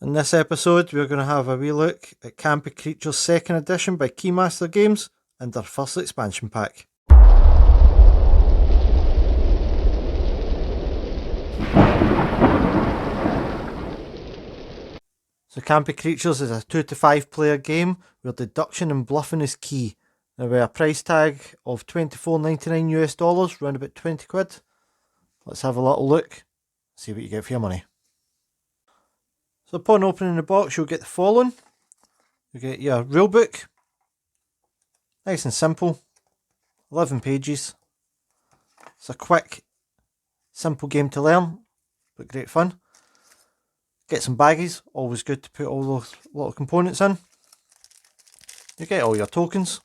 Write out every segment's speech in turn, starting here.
In this episode, we're going to have a wee look at Campy Creatures 2nd edition by Keymaster Games and their first expansion pack. So Campy Creatures is a 2 to 5 player game where deduction and bluffing is key. Now with a price tag of $24.99 US, around about 20 quid. Let's have a little look, see what you get for your money. So upon opening the box, you'll get the following. You get your rulebook, nice and simple, 11 pages. It's a quick, simple game to learn, but great fun. Get some baggies, always good to put all those little components in. You get all your tokens.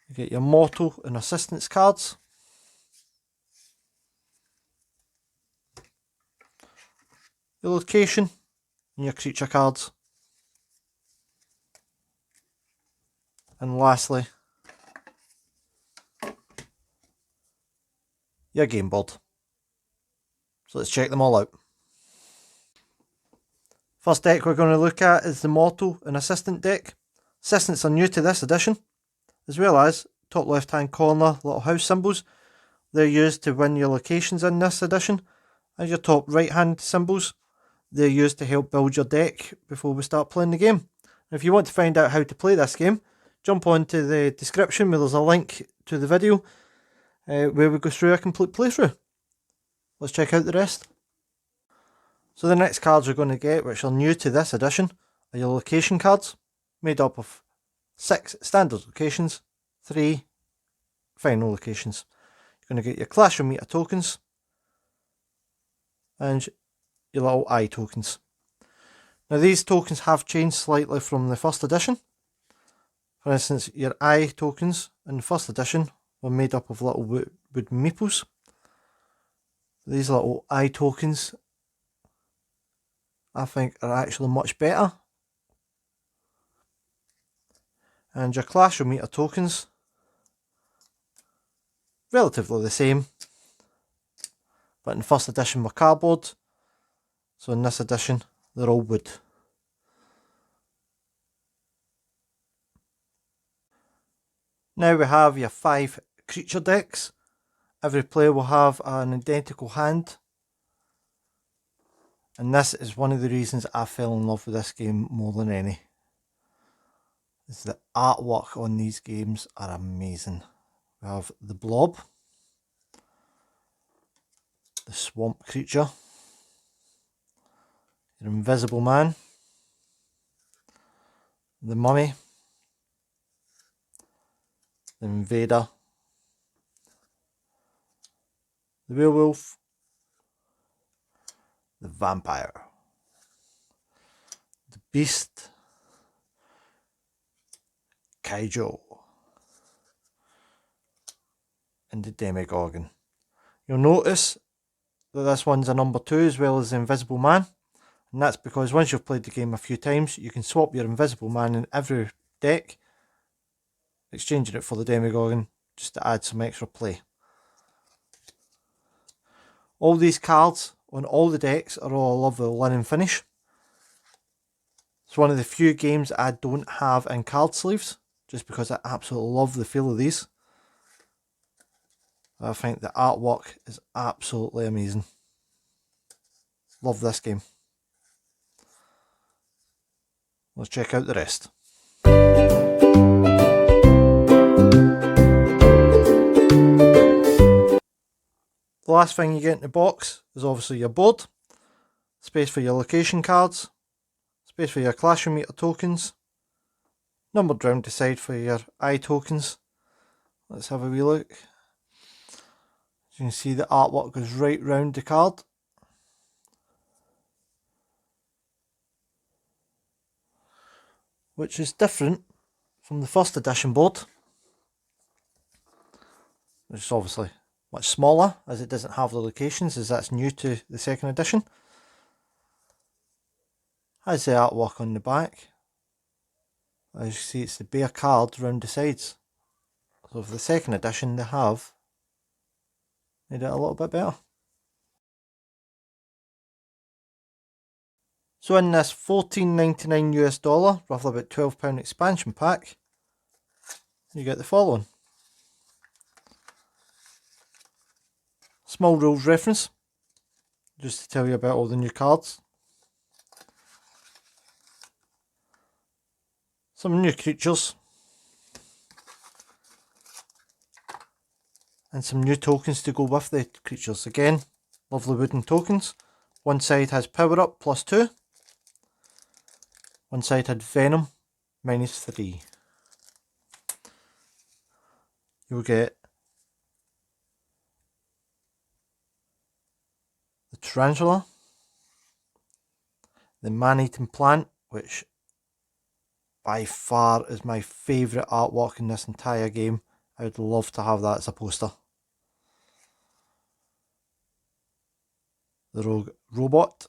You get your motto and assistance cards. Your location and your creature cards. And lastly, your game board. So let's check them all out. First deck we're going to look at is the Motto and Assistant deck. Assistants are new to this edition, as well as top left hand corner little house symbols. They're used to win your locations in this edition, and your top right hand symbols, they're used to help build your deck before we start playing the game. If you want to find out how to play this game, jump onto the description where there's a link to the video where we go through a complete playthrough. Let's check out the rest. So the next cards we're going to get, which are new to this edition, are your location cards, made up of 6 standard locations, 3 final locations. You're going to get your Classroom Meter tokens, and your little eye tokens. Now these tokens have changed slightly from the first edition. For instance, your eye tokens in the first edition were made up of little wood meeples. These little eye tokens I think are actually much better. And your Classroom Meter tokens, relatively the same, but in the first edition were cardboard, so in this edition they're all wood. Now we have your 5 creature decks. Every player will have an identical hand, and this is one of the reasons I fell in love with this game more than any. Is the artwork on these games are amazing. We have the Blob, the Swamp Creature, your Invisible Man, the Mummy, the Invader, the Werewolf, the Vampire, the Beast, Kaijo, and the Demogorgon. You'll notice that this one's a number 2 as well as the Invisible Man, and that's because once you've played the game a few times, you can swap your Invisible Man in every deck, exchanging it for the Demogorgon just to add some extra play. All these cards on all the decks are all a lovely linen finish. It's one of the few games I don't have in card sleeves, just because I absolutely love the feel of these. I think the artwork is absolutely amazing. Love this game. Let's check out the rest. The last thing you get in the box is obviously your board, space for your location cards, space for your Classroom Meter tokens, numbered round the side for your eye tokens. Let's have a wee look. As you can see, the artwork goes right round the card. Which is different from the first edition board, which is obviously much smaller as it doesn't have the locations, as that's new to the 2nd edition. Has the artwork on the back. As you see, it's the bare card round the sides. So for the 2nd edition they have made it a little bit better. So in this $14.99 US, roughly about £12 expansion pack, you get the following. Small rules reference, just to tell you about all the new cards. Some new creatures. And some new tokens to go with the creatures. Again, lovely wooden tokens. One side has power up +2. One side had venom -3. You'll get the tarantula, the man-eating plant, which by far is my favourite artwork in this entire game. I would love to have that as a poster. The rogue robot.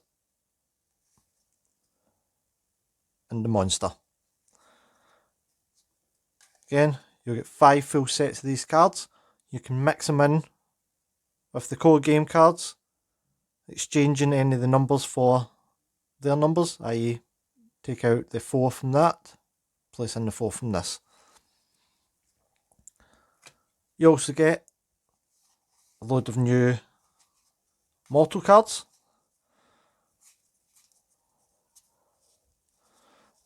And the monster. Again, you'll get 5 full sets of these cards. You can mix them in with the core game cards, exchanging any of the numbers for their numbers, i.e. take out the 4 from that, place in the 4 from this. You also get a load of new mortal cards,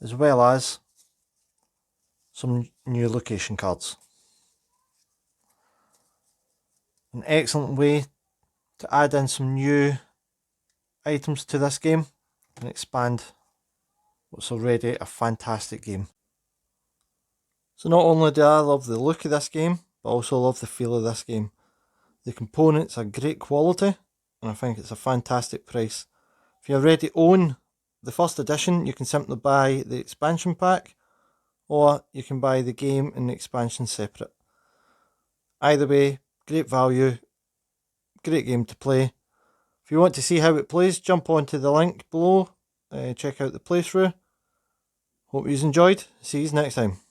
as well as some new location cards. An excellent way to add in some new items to this game and expand what's already a fantastic game. So not only do I love the look of this game, but I also love the feel of this game. The components are great quality, and I think it's a fantastic price. If you already own the first edition, you can simply buy the expansion pack, or you can buy the game and the expansion separate. Either way, great value, great game to play. If you want to see how it plays, jump onto the link below, check out the playthrough. Hope you enjoyed. See you next time.